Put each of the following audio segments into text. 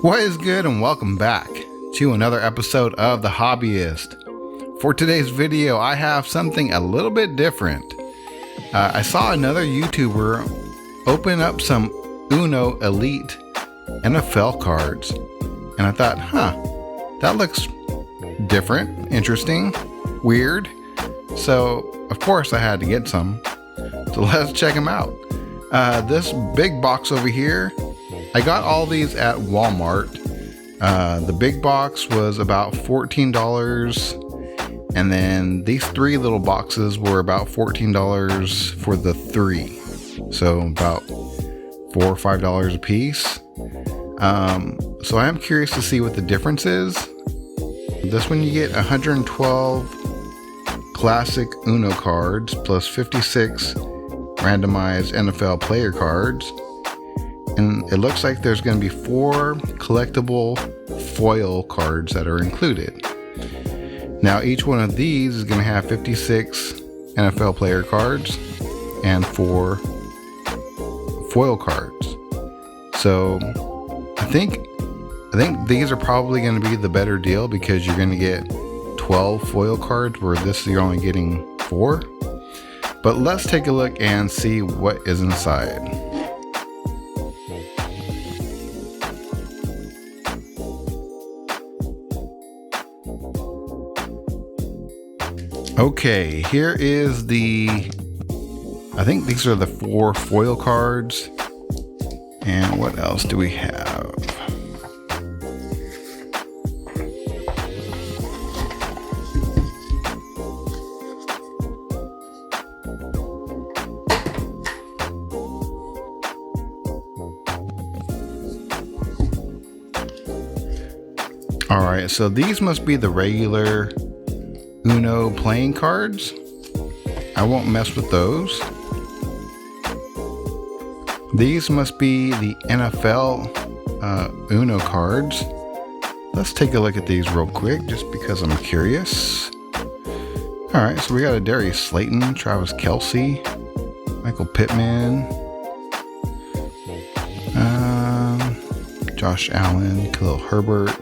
What is good, and welcome back to another episode of The Hobbyist. For today's video, I have something a little bit different. I saw another YouTuber open up some Uno Elite NFL cards, and I thought, that looks different, interesting, weird. So, of course, I had to get some. So let's check them out. This big box over here, I got all these at Walmart. The big box was about $14, and then these three little boxes were about $14 for the three, so about $4 or $5 a piece. So I am curious to see what the difference is. This one you get 112 classic Uno cards plus 56 randomized NFL player cards. And it looks like there's going to be 4 collectible foil cards that are included. Now each one of these is going to have 56 NFL player cards and 4 foil cards. So I think these are probably going to be the better deal, because you're going to get 12 foil cards where this you're only getting 4. But let's take a look and see what is inside. Okay, here is I think these are the 4 foil cards. And what else do we have? All right, so these must be the regular Uno playing cards. I won't mess with those. These must be the NFL Uno cards. Let's take a look at these real quick, just because I'm curious. All right, so we got a Darius Slayton, Travis Kelce, Michael Pittman, Josh Allen, Khalil Herbert.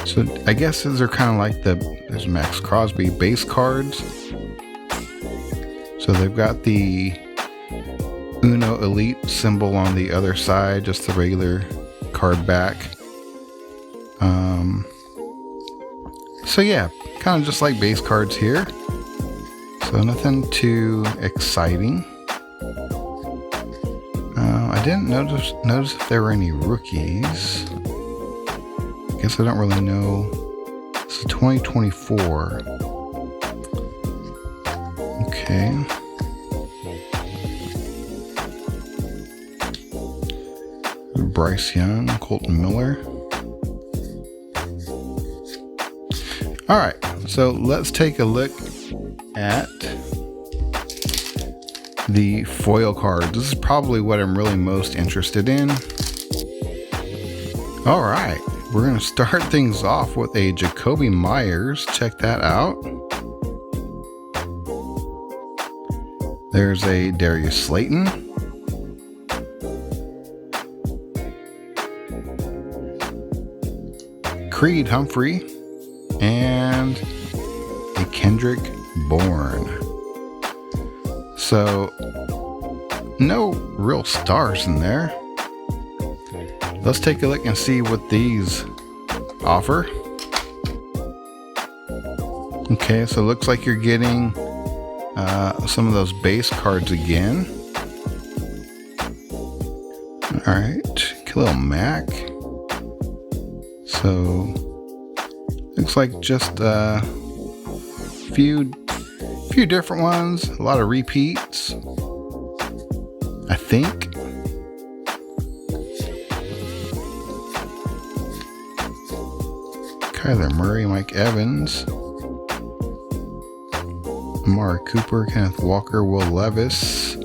So I guess these are kind of like there's Max Crosby base cards. So they've got the Uno Elite symbol on the other side, just the regular card back. So yeah, kind of just like base cards here. So nothing too exciting. I didn't notice if there were any rookies. I guess I don't really know. This is 2024. Okay. Bryce Young, Colton Miller. All right, so let's take a look at the foil cards. This is probably what I'm really most interested in. All right. We're going to start things off with a Jacoby Myers. Check that out. There's a Darius Slayton. Creed Humphrey. And a Kendrick Bourne. So, no real stars in there. Let's take a look and see what these offer. Okay, so it looks like you're getting some of those base cards again. All right, Khalil Mack. So looks like just a few different ones, a lot of repeats, I think. Kyler Murray, Mike Evans, Amari Cooper, Kenneth Walker, Will Levis,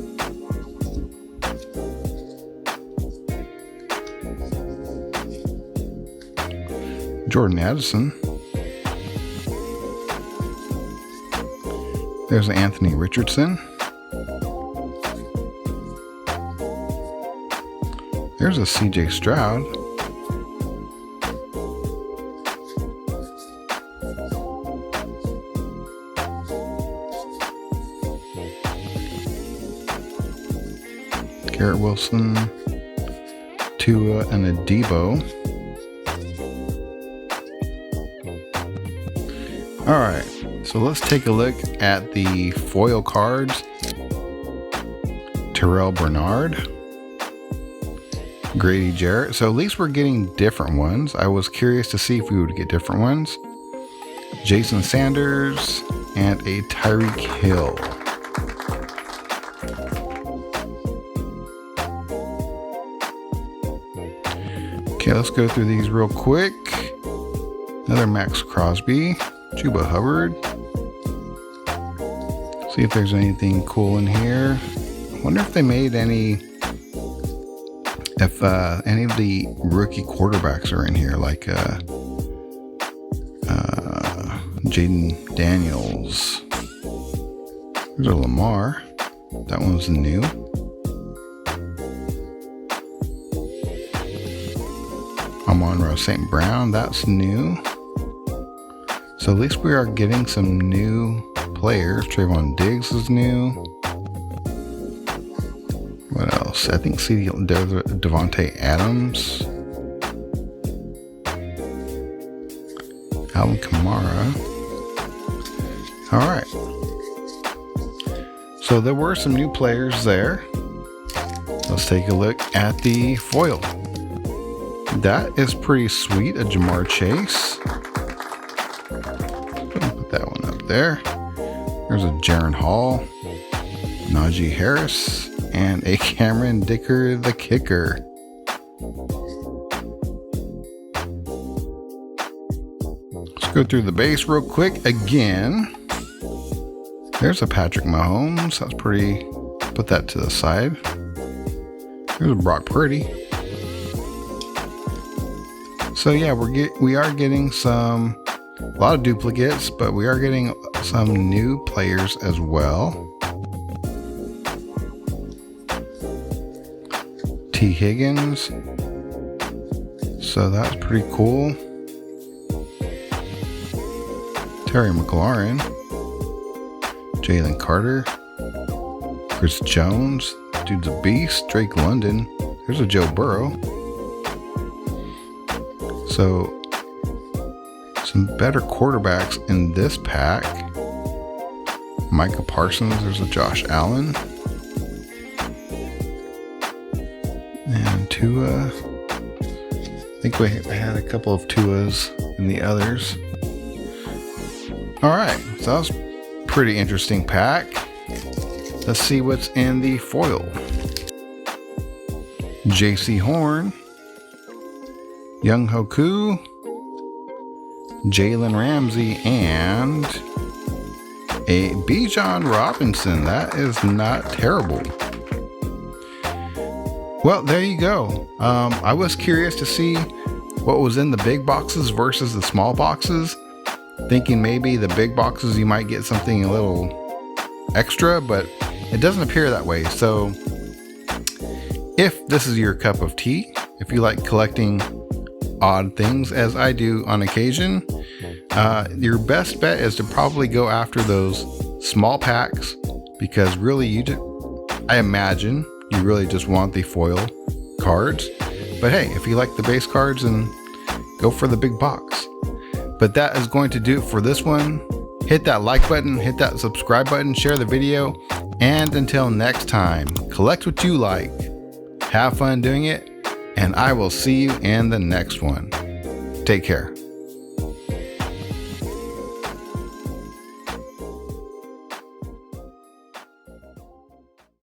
Jordan Addison. There's Anthony Richardson. There's a CJ Stroud. Garrett Wilson, Tua, and a Debo. All right, so let's take a look at the foil cards. Terrell Bernard, Grady Jarrett. So at least we're getting different ones. I was curious to see if we would get different ones. Jason Sanders and a Tyreek Hill. Okay, let's go through these real quick. Another Max Crosby, Chuba Hubbard. See if there's anything cool in here. I wonder if they made any of the rookie quarterbacks are in here, like Jaden Daniels. There's a Lamar. That one's new. Amon-Ra St. Brown, that's new. So at least we are getting some new players. Trayvon Diggs is new. What else? I think Devontae Adams. Alvin Kamara. All right. So there were some new players there. Let's take a look at the foil. That is pretty sweet, a Jamar Chase. Put that one up there. There's a Jaron Hall, Najee Harris, and a Cameron Dicker, the kicker. Let's go through the base real quick again. There's a Patrick Mahomes. That's pretty. Put that to the side. There's a Brock Purdy. So yeah, we are getting a lot of duplicates, but we are getting some new players as well. T. Higgins. So that's pretty cool. Terry McLaurin. Jalen Carter. Chris Jones. Dude's a beast. Drake London. There's a Joe Burrow. So, some better quarterbacks in this pack. Micah Parsons, there's a Josh Allen. And Tua. I think we had a couple of Tuas in the others. Alright, so that was a pretty interesting pack. Let's see what's in the foil. JC Horn. Young Hoku, Jalen Ramsey, and a Bijan Robinson. That is not terrible. Well, there you go. I was curious to see what was in the big boxes versus the small boxes. Thinking maybe the big boxes you might get something a little extra, but it doesn't appear that way. So if this is your cup of tea, if you like collecting odd things as I do on occasion, your best bet is to probably go after those small packs, because really I imagine you really just want the foil cards. But hey, if you like the base cards, then go for the big box. But that is going to do it for this one. Hit that like button, hit that subscribe button, share the video, and until next time, collect what you like, have fun doing it, and I will see you in the next one. Take care.